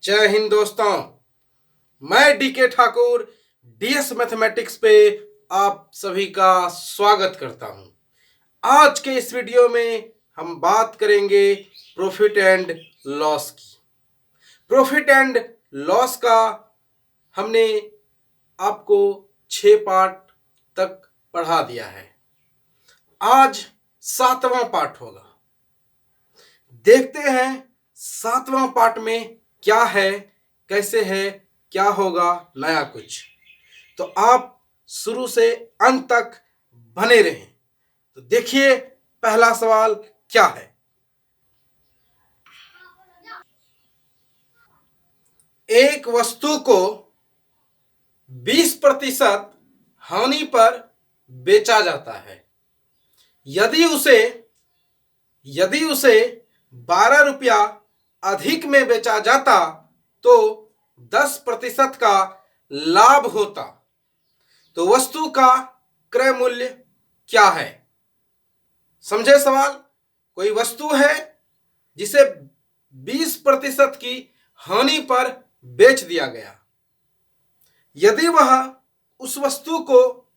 जय हिंद दोस्तों। मैं डीके ठाकुर डीएस मैथमेटिक्स पे आप सभी का स्वागत करता हूं। आज के इस वीडियो में हम बात करेंगे प्रॉफिट एंड लॉस की। प्रॉफिट एंड लॉस का हमने आपको 6 पार्ट तक पढ़ा दिया है। आज 7वां पार्ट होगा। देखते हैं 7वां पार्ट में क्या है, कैसे है, क्या होगा नया कुछ। तो आप शुरू से अंत तक बने रहें। तो देखिए पहला सवाल क्या है। एक वस्तु को 20% हानि पर बेचा जाता है। यदि उसे 12 रुपया अधिक में बेचा जाता तो 10% का लाभ होता। तो वस्तु का क्रय मूल्य क्या है? समझे सवाल? कोई वस्तु है जिसे 20% की हानि पर बेच दिया गया। यदि वह उस वस्तु को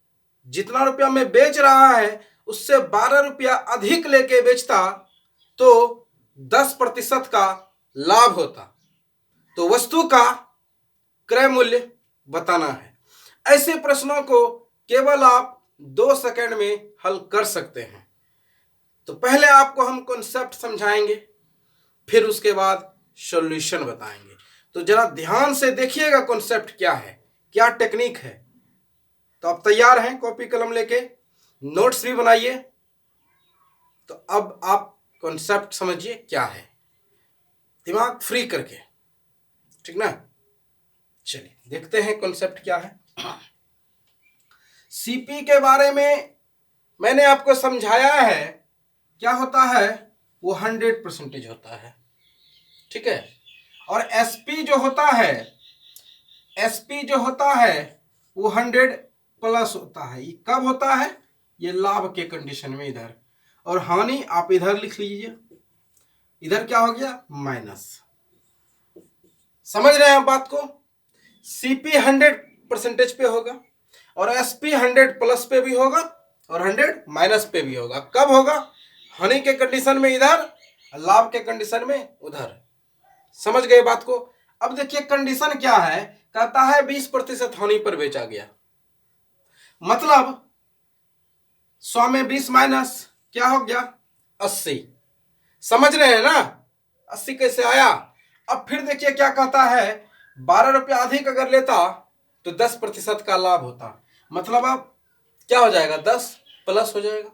जितना रुपया में बेच रहा है उससे 12 रुपया अधिक लेके बेचता तो 10% का लाभ होता। तो वस्तु का क्रय मूल्य बताना है। ऐसे प्रश्नों को केवल आप 2 सेकंड में हल कर सकते हैं। तो पहले आपको हम कॉन्सेप्ट समझाएंगे, फिर उसके बाद सॉल्यूशन बताएंगे। तो जरा ध्यान से देखिएगा कॉन्सेप्ट क्या है, क्या टेक्निक है। तो आप तैयार हैं? कॉपी कलम लेके नोट्स भी बनाइए। तो अब आप कॉन्सेप्ट समझिए क्या है, दिमाग फ्री करके, ठीक ना। चलिए देखते हैं कॉन्सेप्ट क्या है। सीपी के बारे में मैंने आपको समझाया है। क्या होता है? वो 100% होता है, ठीक है। और एसपी जो होता है वो 100+ होता है। ये कब होता है? ये लाभ के कंडीशन में इधर। और हानि आप इधर लिख लीजिए। इधर क्या हो गया? माइनस। समझ रहे हैं आप बात को? सीपी 100% पे होगा और एसपी 100+ पे भी होगा और 100- पे भी होगा। कब होगा? हानि के कंडीशन में इधर, लाभ के कंडीशन में उधर। समझ गए बात को? अब देखिए कंडीशन क्या है। कहता है 20% हानि पर बेचा गया, मतलब 100 में 20 माइनस क्या हो गया? 80। समझ रहे हैं ना? 80 कैसे आया? अब फिर देखिए क्या कहता है, 12 रुपया अधिक अगर लेता तो 10% का लाभ होता। मतलब अब क्या हो जाएगा? 10+ हो जाएगा,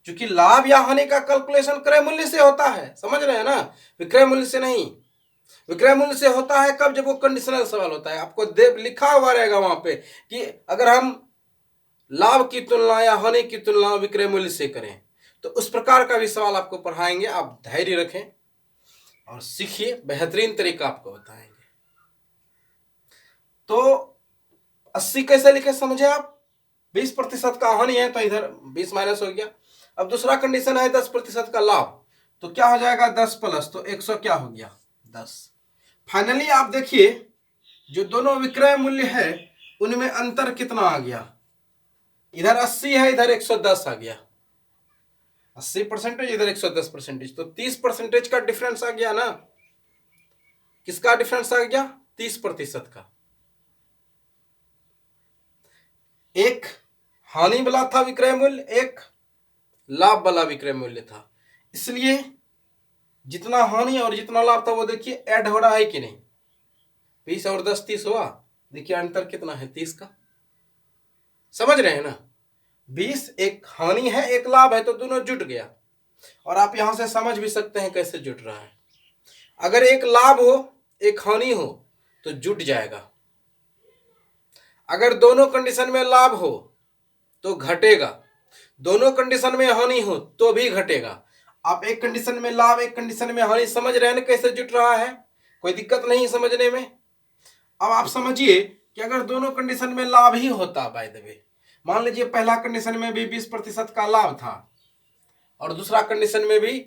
क्योंकि लाभ या हानि का कैलकुलेशन क्रय मूल्य से होता है। समझ रहे हैं ना? विक्रय मूल्य से नहीं। विक्रय मूल्य से होता है कब? जब वो कंडीशनल सवाल होता है। आपको लिखा हुआ रहेगा वहां पे कि अगर हम लाभ की तुलना या हानि की तुलना विक्रय मूल्य से करें तो उस प्रकार का भी सवाल आपको पढ़ाएंगे। आप धैर्य रखें और सीखिए, बेहतरीन तरीका आपको बताएंगे। तो 80 कैसे लिखे समझे आप? 20% का हानि है तो इधर 20 माइनस हो गया। अब दूसरा कंडीशन है 10% का लाभ, तो क्या हो जाएगा? 10+, तो 100 क्या हो गया? 10। फाइनली आप देखिए जो दोनों विक्रय मूल्य है उनमें अंतर कितना आ गया? इधर 80 है, इधर 110 आ गया। 80%, इधर 110%, तो 30% का डिफरेंस आ गया ना। किसका डिफरेंस आ गया? 30% का। एक हानि वाला था विक्रय मूल्य, एक लाभ वाला विक्रय मूल्य था। इसलिए जितना हानि और जितना लाभ था वो देखिए ऐड हो रहा है कि नहीं। 20 और 10 30 हुआ। देखिए अंतर कितना है? 30 का। समझ रहे हैं ना? 20 एक हानि है, एक लाभ है, तो दोनों जुट गया। और आप यहां से समझ भी सकते हैं कैसे जुट रहा है। अगर एक लाभ हो एक हानि हो तो जुट जाएगा। अगर दोनों कंडीशन में लाभ हो तो घटेगा, दोनों कंडीशन में हानि हो तो भी घटेगा। आप एक कंडीशन में लाभ एक कंडीशन में हानि, समझ रहे हैं ना कैसे जुट रहा है? कोई दिक्कत नहीं समझने में। अब आप समझिए कि अगर दोनों कंडीशन में लाभ ही होता, बाय द वे, मान लीजिए पहला कंडीशन में भी 20% का लाभ था और दूसरा कंडीशन में भी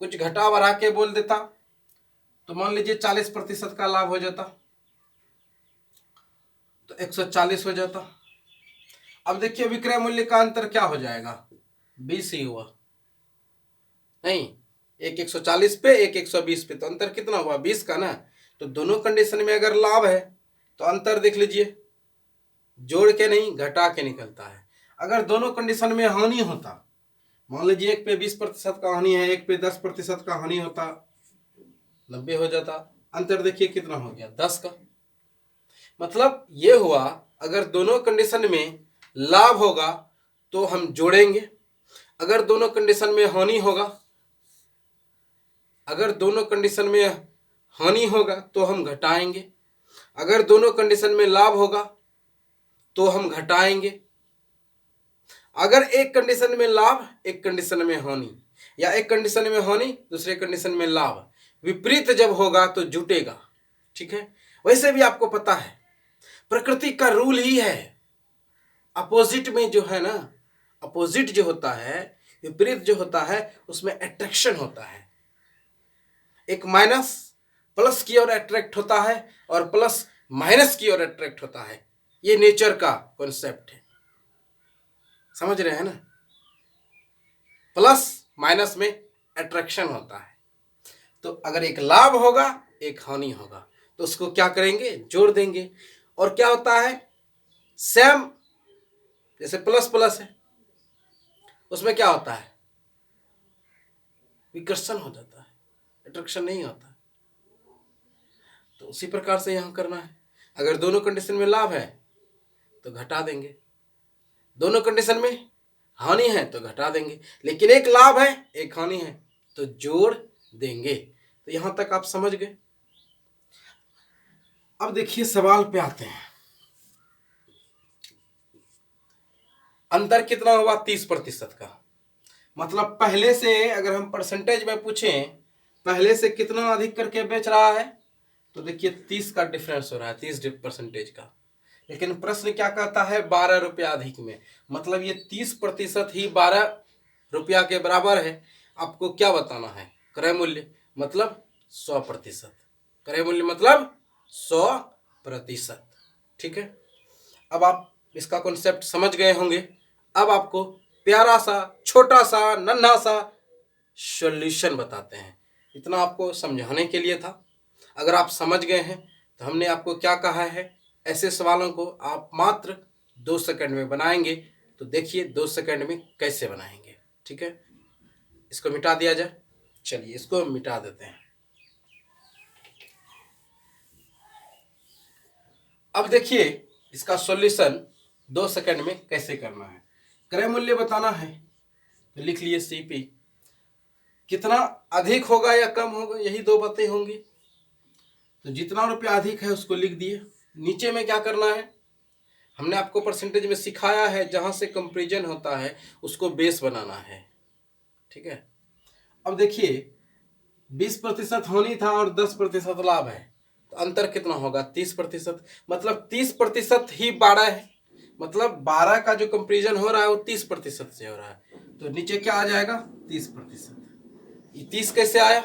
कुछ घटा बढ़ा के बोल देता तो मान लीजिए 40% का लाभ हो जाता, तो 140 हो जाता। अब देखिए विक्रय मूल्य का अंतर क्या हो जाएगा, 20 ही हुआ, नहीं, एक 140 पे, एक 120 पे, तो अंतर कितना हुआ, 20 का ना। तो दोनों कंडीशन में अगर लाभ है तो अंतर देख लीजिए, जोड़ के नहीं घटा के निकलता है। अगर दोनों कंडीशन में हानि होता, मान लीजिए एक पे 20% का हानि है, एक पे 10% का हानि होता, 90 हो जाता। अंतर देखिए कितना हो गया, 10 का। मतलब ये हुआ, अगर दोनों कंडीशन में लाभ होगा तो हम जोड़ेंगे, अगर दोनों कंडीशन में हानि होगा, अगर दोनों कंडीशन में हानि होगा तो हम घटाएंगे, अगर दोनों कंडीशन में लाभ होगा तो हम घटाएंगे। अगर एक कंडीशन में लाभ, एक कंडीशन में हानि, या एक कंडीशन में हानि दूसरे कंडीशन में लाभ, विपरीत जब होगा तो जुटेगा। ठीक है, वैसे भी आपको पता है प्रकृति का रूल ही है, अपोजिट में जो है ना, अपोजिट जो होता है, विपरीत जो होता है, उसमें अट्रैक्शन होता है। एक माइनस प्लस की ओर अट्रैक्ट होता है और प्लस माइनस की ओर अट्रैक्ट होता है। ये नेचर का कॉन्सेप्ट है, समझ रहे हैं ना। प्लस माइनस में अट्रैक्शन होता है। तो अगर एक लाभ होगा एक हानि होगा तो उसको क्या करेंगे, जोड़ देंगे। और क्या होता है, सेम, जैसे प्लस प्लस है, उसमें क्या होता है, विकर्षण हो जाता है, अट्रैक्शन नहीं होता। तो उसी प्रकार से यहां करना है। अगर दोनों कंडीशन में लाभ है तो घटा देंगे, दोनों कंडीशन में हानि है तो घटा देंगे, लेकिन एक लाभ है एक हानि है तो जोड़ देंगे। तो यहां तक आप समझ गए। अब देखिए सवाल पे आते हैं। अंतर कितना हुआ, 30% का। मतलब पहले से अगर हम परसेंटेज में पूछें, पहले से कितना अधिक करके बेच रहा है, तो देखिए 30 का डिफरेंस हो रहा है, 30% का। लेकिन प्रश्न क्या कहता है, 12 रुपया अधिक में। मतलब ये 30% ही 12 रुपया के बराबर है। आपको क्या बताना है, क्रय मूल्य मतलब 100%, क्रय मूल्य मतलब 100%। ठीक है, अब आप इसका कॉन्सेप्ट समझ गए होंगे। अब आपको प्यारा सा छोटा सा नन्हा सा सॉल्यूशन बताते हैं। इतना आपको समझाने के लिए था। अगर आप समझ गए हैं तो हमने आपको क्या कहा है, ऐसे सवालों को आप मात्र 2 सेकंड में बनाएंगे। तो देखिए 2 सेकंड में कैसे बनाएंगे। ठीक है, इसको मिटा दिया जाए। चलिए इसको मिटा देते हैं। अब देखिए इसका सॉल्यूशन 2 सेकंड में कैसे करना है। क्रय मूल्य बताना है तो लिख लिए सीपी, कितना अधिक होगा या कम होगा, यही दो बातें होंगी। तो जितना रुपया अधिक है उसको लिख दिए। नीचे में क्या करना है, हमने आपको परसेंटेज में सिखाया है, जहां से कंपैरिजन होता है उसको बेस बनाना है। ठीक है, अब देखिए 20% हानि था और 10% लाभ है, तो अंतर कितना होगा, 30%। मतलब 30% ही 12 है, मतलब 12 का जो कंपैरिजन हो रहा है वो 30% से हो रहा है। तो नीचे क्या आ जाएगा, 30%। ये 30 कैसे आया,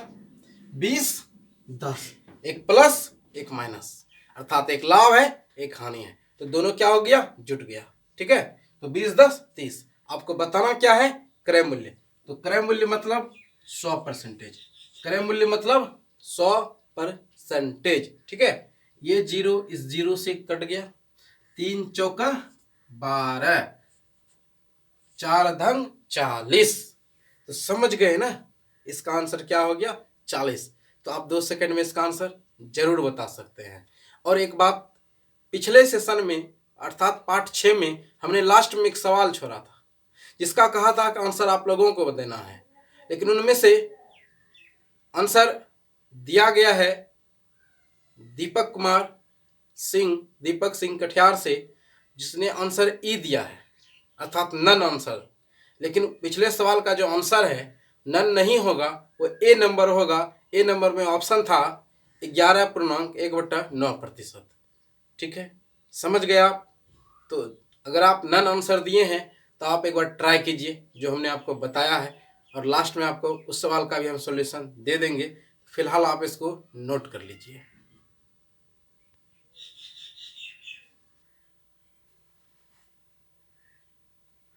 20 10, एक प्लस एक माइनस, अर्थात एक लाभ है एक हानि है, तो दोनों क्या हो गया, जुट गया। ठीक है, तो 20 10 30। आपको बताना क्या है, क्रय मूल्य। तो क्रय मूल्य मतलब 100%, क्रय मूल्य मतलब 100%। ठीक है, ये जीरो इस जीरो से कट गया, 3 चौका 12, 4 धन 40। तो समझ गए ना, इसका आंसर क्या हो गया, 40। तो आप 2 सेकंड में इसका आंसर जरूर बता सकते हैं। और एक बात, पिछले सेशन में अर्थात पार्ट 6 में हमने लास्ट में एक सवाल छोड़ा था, जिसका कहा था कि आंसर आप लोगों को देना है, लेकिन उनमें से आंसर दिया गया है दीपक सिंह कटिहार से, जिसने आंसर ई दिया है, अर्थात नन आंसर। लेकिन पिछले सवाल का जो आंसर है नन नहीं होगा, वो ए नंबर होगा। ए नंबर में ऑप्शन था 11.1/9%। ठीक है, समझ गए आप। तो अगर आप नन आंसर दिए हैं तो आप एक बार ट्राई कीजिए जो हमने आपको बताया है, और लास्ट में आपको उस सवाल का भी हम सॉल्यूशन दे देंगे। फिलहाल आप इसको नोट कर लीजिए।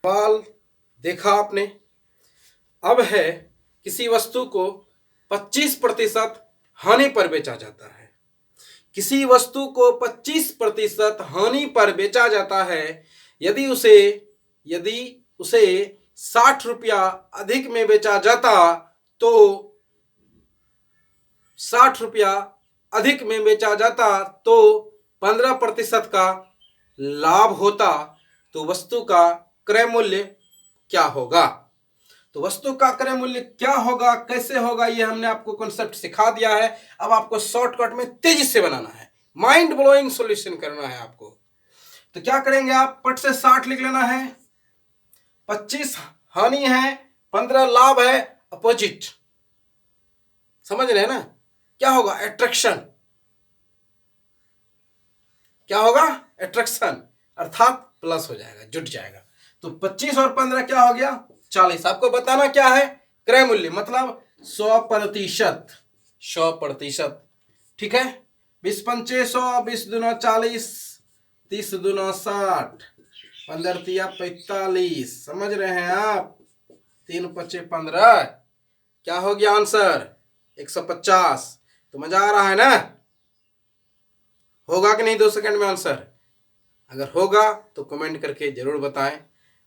सवाल देखा आपने। अब है, किसी वस्तु को 25% हानि पर बेचा जाता है। किसी वस्तु को 25% हानि पर बेचा जाता है। यदि उसे यदि उसे 60 रुपया अधिक में बेचा जाता तो 60 रुपया अधिक में बेचा जाता तो 15% का लाभ होता। तो वस्तु का क्रय मूल्य क्या होगा? तो वस्तु का क्रय मूल्य क्या होगा, कैसे होगा, ये हमने आपको कॉन्सेप्ट सिखा दिया है। अब आपको शॉर्टकट में तेजी से बनाना है, माइंड ब्लोइंग सॉल्यूशन करना है आपको। तो क्या करेंगे आप, पट से 60 लिख लेना है, 25 हानि है, 15 लाभ है, अपोजिट। समझ रहे हैं ना? क्या होगा? एट्रैक्शन। क्या होगा? एट्रैक्शन, अर्थात प्लस हो जाएगा, जुट जाएगा। तो 25 और 15 क्या हो गया? 40। आपको बताना क्या है? क्रय मूल्य, मतलब 100%। 100%, ठीक है। 20 पंचे 100, 20 दूना 40, 30 दूना 60, 15 तिया 45। समझ रहे हैं आप? 3 पचे 15, क्या हो गया आंसर? 150। तो मजा आ रहा है ना? होगा कि नहीं 2 सेकंड में आंसर? अगर होगा तो कमेंट करके जरूर बताएं।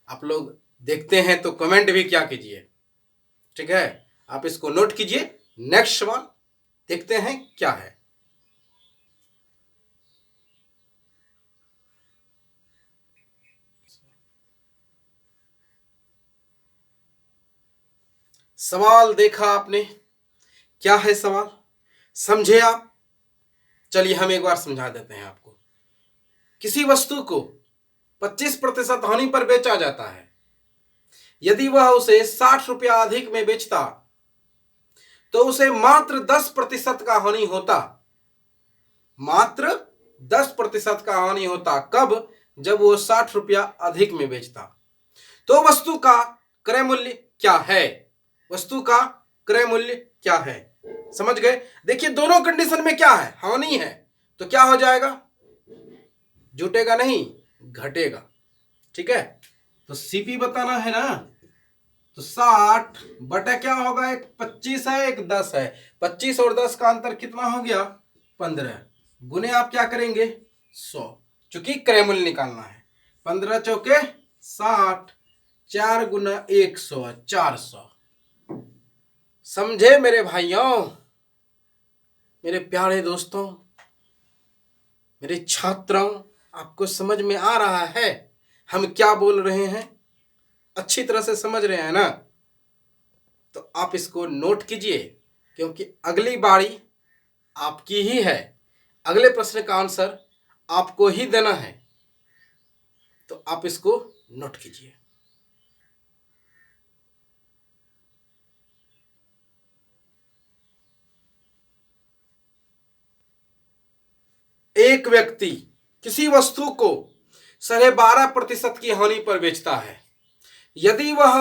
आप लोग देखते हैं तो कमेंट भी क्या कीजिए, ठीक है। आप इसको नोट कीजिए। नेक्स्ट सवाल देखते हैं क्या है। सवाल देखा आपने, क्या है सवाल? समझे आप? चलिए हम एक बार समझा देते हैं आपको। किसी वस्तु को 25% हानि पर बेचा जाता है। यदि वह उसे 60 रुपया अधिक में बेचता तो उसे मात्र 10% का हानि होता। मात्र 10% का हानि होता। कब? जब वो 60 रुपया अधिक में बेचता। तो वस्तु का क्रय मूल्य क्या है? वस्तु का क्रय मूल्य क्या है? समझ गए? देखिए दोनों कंडीशन में क्या है? हानि है, तो क्या हो जाएगा? जुटेगा नहीं, घटेगा, ठीक है। तो सीपी बताना है ना। तो 60 बटा क्या होगा? एक 25 है, एक 10 है। 25 और 10 का अंतर कितना हो गया? 15। गुने आप क्या करेंगे? 100, चूंकि क्रय मूल्य निकालना है। 15 चौके 60, 4 गुना 100, 400। समझे मेरे भाइयों, मेरे प्यारे दोस्तों, मेरे छात्रों? आपको समझ में आ रहा है हम क्या बोल रहे हैं? अच्छी तरह से समझ रहे हैं ना? तो आप इसको नोट कीजिए, क्योंकि अगली बारी आपकी ही है। अगले प्रश्न का आंसर आपको ही देना है। तो आप इसको नोट कीजिए। एक व्यक्ति किसी वस्तु को 12.5% की हानि पर बेचता है। यदि वह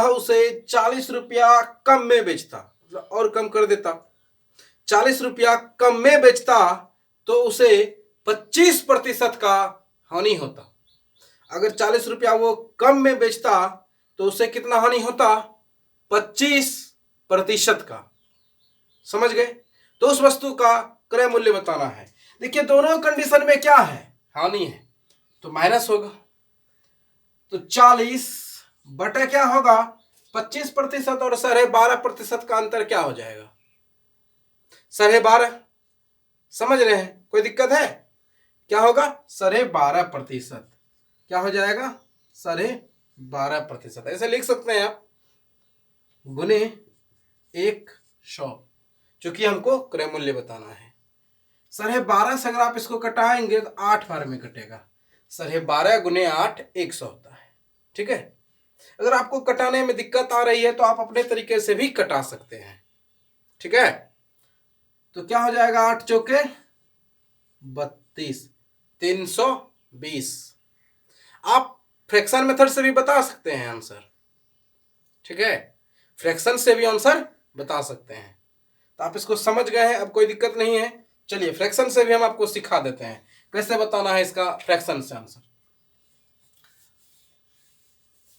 उसे 40 रुपया कम में बेचता, मतलब और कम कर देता, 40 रुपया कम में बेचता तो उसे 25% का हानि होता। अगर 40 रुपया वो कम में बेचता तो उसे कितना हानि होता? 25% का। समझ गए? तो उस वस्तु का क्रय मूल्य बताना है। देखिए दोनों कंडीशन में क्या है? हानि है, तो माइनस होगा। तो 40 बटा क्या होगा? 25% और 12.5% का अंतर क्या हो जाएगा? 12.5। समझ रहे हैं? कोई दिक्कत है? क्या होगा? 12.5%। क्या हो जाएगा? 12.5%। ऐसे लिख सकते हैं आप, गुने 100, चूंकि हमको क्रय मूल्य बताना है। 12.5 से अगर आप इसको कटाएंगे तो 8 बार में कटेगा। 12.5 गुने 8 100 होता है, ठीक है। अगर आपको कटाने में दिक्कत आ रही है तो आप अपने तरीके से भी कटा सकते हैं, ठीक है। तो क्या हो जाएगा? 8 चौके 32, 320। आप फ्रैक्शन मेथड से भी बता सकते हैं आंसर, ठीक है। फ्रैक्शन से भी आंसर बता सकते हैं। तो आप इसको समझ गए हैं, अब कोई दिक्कत नहीं है। चलिए फ्रैक्शन से भी हम आपको सिखा देते हैं कैसे बताना है इसका फ्रैक्शन से आंसर।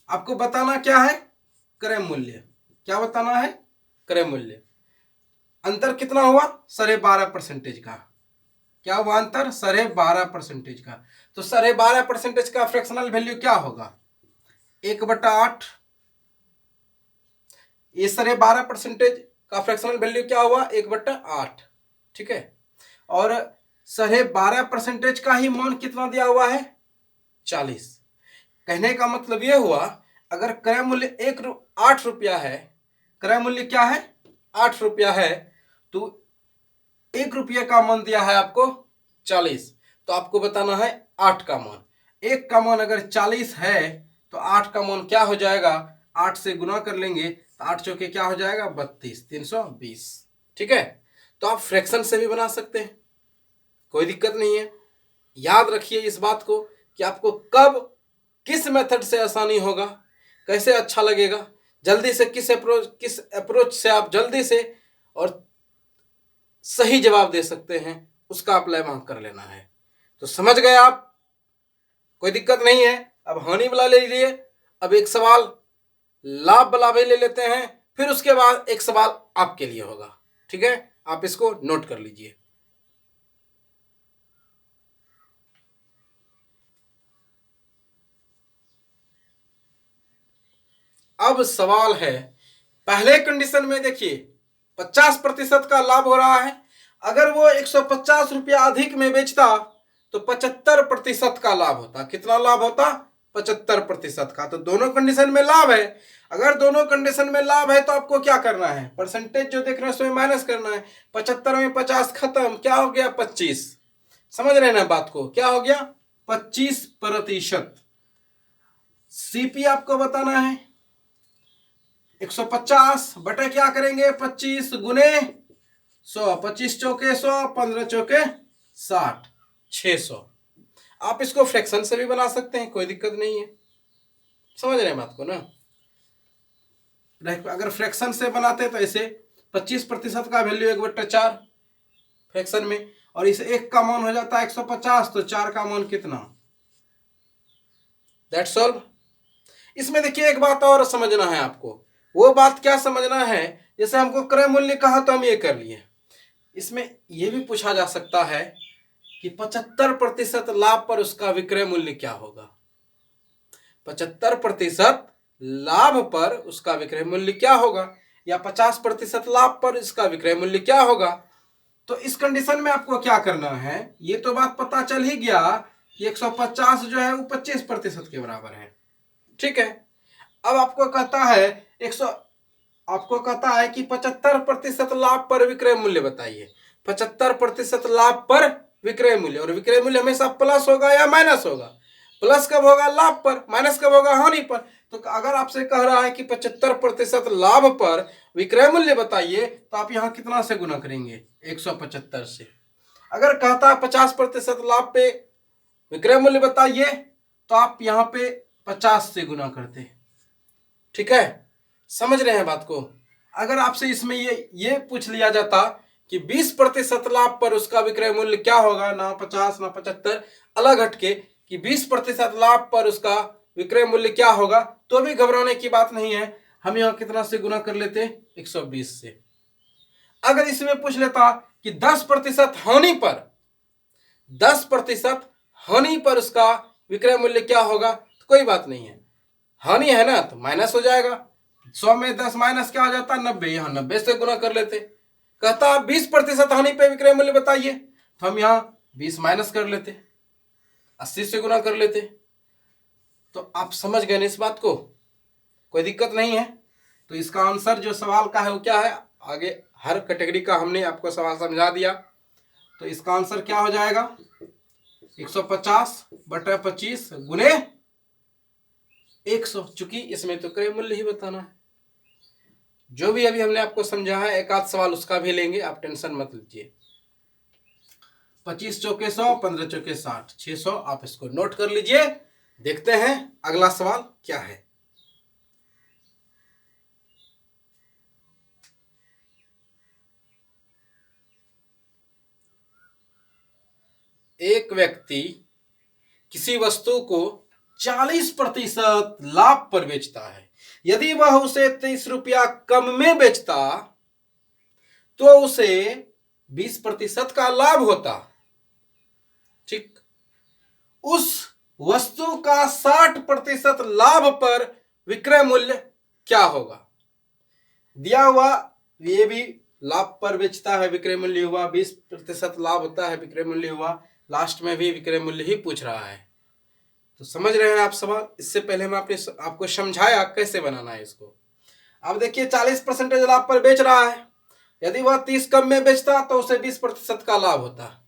आपको बताना क्या है, क्रय मूल्य। क्या बताना है, क्रय मूल्य। अंतर कितना हुआ, 12.5% का। क्या हुआ अंतर, 12.5% का। तो 12.5% का फ्रैक्शनल वैल्यू क्या होगा, 1/8। ये 12.5% का फ्रैक्शनल वैल्यू क्या हुआ, 1/8। ठीक है। और 12.5% का ही मान कितना दिया हुआ है, 40। कहने का मतलब ये हुआ, अगर क्रय मूल्य 8 रुपया है, क्रय मूल्य क्या है, 8 रुपया है, तो 1 रुपये का मान दिया है आपको 40। तो आपको बताना है 8 का मान। 1 का मान अगर 40 है तो 8 का मान क्या हो जाएगा, 8 से गुना कर लेंगे तो 8 चौके क्या हो जाएगा, 32, 320। ठीक है। तो आप फ्रैक्शन से भी बना सकते हैं, कोई दिक्कत नहीं है। याद रखिए इस बात को कि आपको कब किस मेथड से आसानी होगा, कैसे अच्छा लगेगा, जल्दी से किस अप्रोच से आप जल्दी से और सही जवाब दे सकते हैं, उसका अप्लाई वहां कर लेना है। तो समझ गए आप, कोई दिक्कत नहीं है। अब हानि वाला ले लीजिए, अब एक सवाल लाभ वाला भी ले लेते हैं, फिर उसके बाद एक सवाल आपके लिए होगा। ठीक है, आप इसको नोट कर लीजिए। अब सवाल है, पहले कंडीशन में देखिए 50% का लाभ हो रहा है। अगर वो 150 रुपया अधिक में बेचता तो 75% का लाभ होता। कितना लाभ होता, 75% का। तो दोनों कंडीशन में लाभ है। अगर दोनों कंडीशन में लाभ है तो आपको क्या करना है, परसेंटेज जो देख रहे हैं उसमें माइनस करना है। 75 में 50 खत्म, क्या हो गया, 25। समझ रहे हैं ना बात को, क्या हो गया, 25%। सीपी आपको बताना है 150 बटे क्या करेंगे, 25 गुने 100, 25 चौके 100, 15 चौके 60, 600। आप इसको फ्रैक्शन से भी बना सकते हैं, कोई दिक्कत नहीं है। समझ रहे हैं बात को ना। अगर फ्रैक्शन से बनाते तो ऐसे 25% का वैल्यू 1/4 फ्रैक्शन में, और इस एक का मान हो जाता है 150, तो 4 का मान कितना, दैट्स ऑल। इसमें देखिए एक बात और समझना है आपको। वो बात क्या समझना है, जैसे हमको क्रय मूल्य कहा तो हम ये कर लिए। इसमें यह भी पूछा जा सकता है कि 75% लाभ पर उसका विक्रय मूल्य क्या होगा। 75% लाभ पर उसका विक्रय मूल्य क्या होगा, या 50% लाभ पर इसका विक्रय मूल्य क्या होगा। तो इस कंडीशन में आपको क्या करना है, ये तो बात पता चल ही गया कि 150 जो है वो 25% के बराबर है। ठीक है। अब आपको कहता है 100, आपको कहता है कि 75% लाभ पर विक्रय मूल्य बताइए। 75% लाभ पर विक्रय मूल्य, और विक्रय मूल्य हमेशा प्लस होगा या माइनस होगा। प्लस कब होगा, लाभ पर, माइनस कब होगा, हानि पर। तो अगर आपसे कह रहा है कि 75% लाभ पर विक्रय मूल्य बताइए, तो आप यहां कितना से गुना करेंगे, 175 से। अगर कहता है 50% लाभ पे विक्रय मूल्य बताइए, तो आप यहां पे 50 से गुना करते। ठीक है, समझ रहे हैं बात को। अगर आपसे इसमें ये पूछ लिया जाता कि 20% लाभ पर उसका विक्रय मूल्य क्या होगा, ना 50 ना 75, अलग हटके कि 20% लाभ पर उसका विक्रय मूल्य क्या होगा, तो भी घबराने की बात नहीं है। हम यहां कितना से गुना कर लेते, 120 से। अगर इसमें पूछ लेता कि 10% हानि पर, 10% हानि पर उसका विक्रय मूल्य क्या होगा, तो कोई बात नहीं है, हानि है ना तो माइनस हो जाएगा। 100 में 10 माइनस क्या हो जाता है, 90। यहां 90 से गुना कर लेते। कहता 20% हानि पे विक्रय मूल्य बताइए, तो हम यहां 20 माइनस कर लेते, 80 से गुना कर लेते। तो आप समझ गए ना इस बात को, कोई दिक्कत नहीं है। तो इसका आंसर जो सवाल का है वो क्या है, आगे हर कैटेगरी का हमने आपको सवाल समझा दिया। तो इसका आंसर क्या हो जाएगा, 150 बटे 25 गुने 100। चूंकि इसमें तो क्रय मूल्य ही बताना है। जो भी अभी हमने आपको समझा है, एक आध सवाल उसका भी लेंगे, आप टेंशन मत लीजिए। 25 चौके 100, 15 चौके 60, 600। आप इसको नोट कर लीजिए। देखते हैं अगला सवाल क्या है। एक व्यक्ति किसी वस्तु को 40% लाभ पर बेचता है, यदि वह उसे 30 रुपया कम में बेचता तो उसे 20% का लाभ होता। ठीक, उस वस्तु का 60% लाभ पर विक्रय मूल्य क्या होगा? दिया हुआ ये भी लाभ पर बेचता है, विक्रय मूल्य हुआ 20% लाभ होता है, विक्रय मूल्य हुआ, लास्ट में भी विक्रय मूल्य ही पूछ रहा है। तो समझ रहे हैं आप सवाल? इससे पहले मैं आपको समझाया कैसे बनाना है इसको। अब देखिए 40% लाभ पर बेच रहा है, यदि वह 30 कम में बेचता तो उसे 20% का लाभ होता।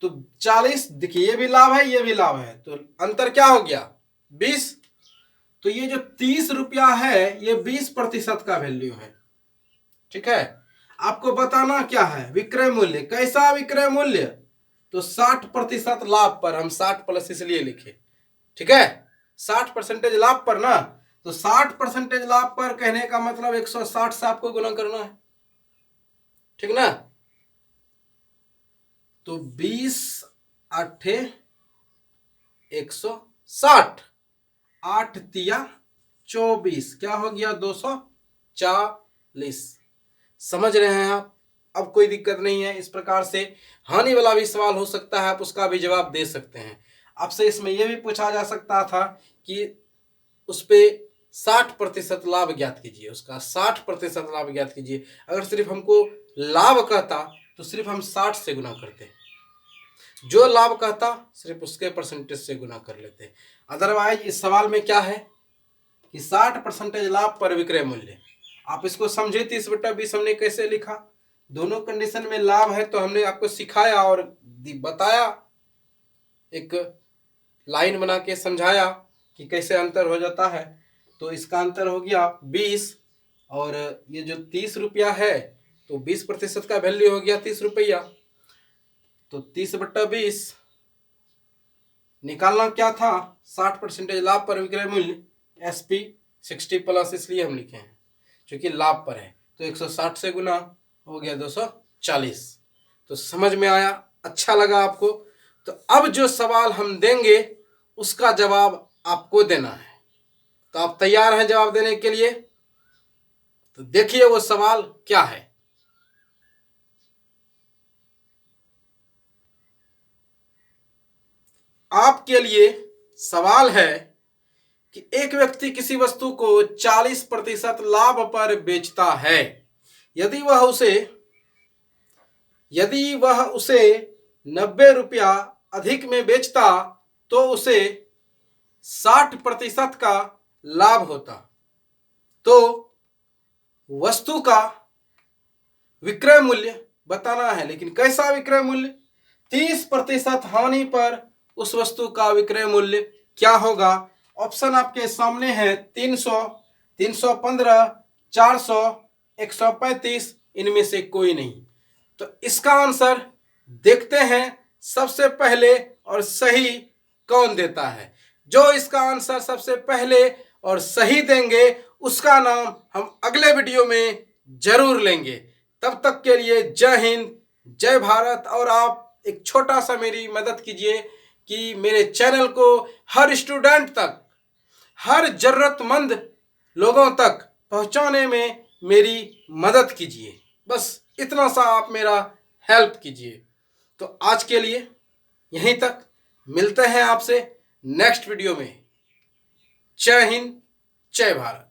तो 40, देखिए ये भी लाभ है, ये भी लाभ है, तो अंतर क्या हो गया? 20। तो ये जो 30 रुपया है ये 20% का वैल्यू है। ठीक है, आपको बताना क्या है? विक्रय मूल्य। कैसा विक्रय मूल्य? तो 60% लाभ पर, हम 60 प्लस इसलिए लिखे। ठीक है, 60% लाभ पर ना, तो 60% लाभ पर कहने का मतलब 160 से आपको गुना करना है। ठीक ना? तो 20 8 160, 8 तिया 24, क्या हो गया? 240। समझ रहे हैं आप? अब कोई दिक्कत नहीं है। इस प्रकार से हानि वाला भी सवाल हो सकता है, आप उसका भी जवाब दे सकते हैं। आपसे इसमें यह भी पूछा जा सकता था कि उस पे 60% लाभ ज्ञात कीजिए, उसका 60% लाभ ज्ञात कीजिए। अगर सिर्फ हमको लाभ कहता तो सिर्फ हम 60 से गुना करते, जो लाभ कहता सिर्फ उसके परसेंटेज से गुना कर लेते। अदरवाइज इस सवाल में क्या है कि 60% लाभ पर विक्रय मूल्य। आप इसको समझे 30/20 हमने कैसे लिखा? दोनों कंडीशन में लाभ है, तो हमने आपको सिखाया और बताया, एक लाइन बना के समझाया कि कैसे अंतर हो जाता है। तो इसका अंतर हो गया 20, और ये जो 30 रुपया है तो 20% का वैल्यू हो गया 30 रुपया। तो 30/20 निकालना क्या था? 60% लाभ पर विक्रय मूल्य, SP 60 प्लस इसलिए हम लिखे हैं क्योंकि लाभ पर है। तो 160 से गुना हो गया 240। तो समझ में आया? अच्छा लगा आपको? तो अब जो सवाल हम देंगे उसका जवाब आपको देना है। तो आप तैयार हैं जवाब देने के लिए? तो देखिए वो सवाल क्या है। आपके लिए सवाल है कि एक व्यक्ति किसी वस्तु को 40% लाभ पर बेचता है, यदि वह उसे 90 रुपया अधिक में बेचता तो उसे 60% का लाभ होता। तो वस्तु का विक्रय मूल्य बताना है, लेकिन कैसा विक्रय मूल्य? 30% हानि पर उस वस्तु का विक्रय मूल्य क्या होगा? ऑप्शन आपके सामने है, 300, 315, 400, 135, इनमें से कोई नहीं। तो इसका आंसर देखते हैं सबसे पहले और सही कौन देता है। जो इसका आंसर सबसे पहले और सही देंगे उसका नाम हम अगले वीडियो में जरूर लेंगे। तब तक के लिए जय हिंद, जय भारत। और आप एक छोटा सा मेरी मदद कीजिए कि मेरे चैनल को हर स्टूडेंट तक, हर जरूरतमंद लोगों तक पहुंचाने में मेरी मदद कीजिए। बस इतना सा आप मेरा हेल्प कीजिए। तो आज के लिए यहीं तक, मिलते हैं आपसे नेक्स्ट वीडियो में। जय हिंद, जय भारत।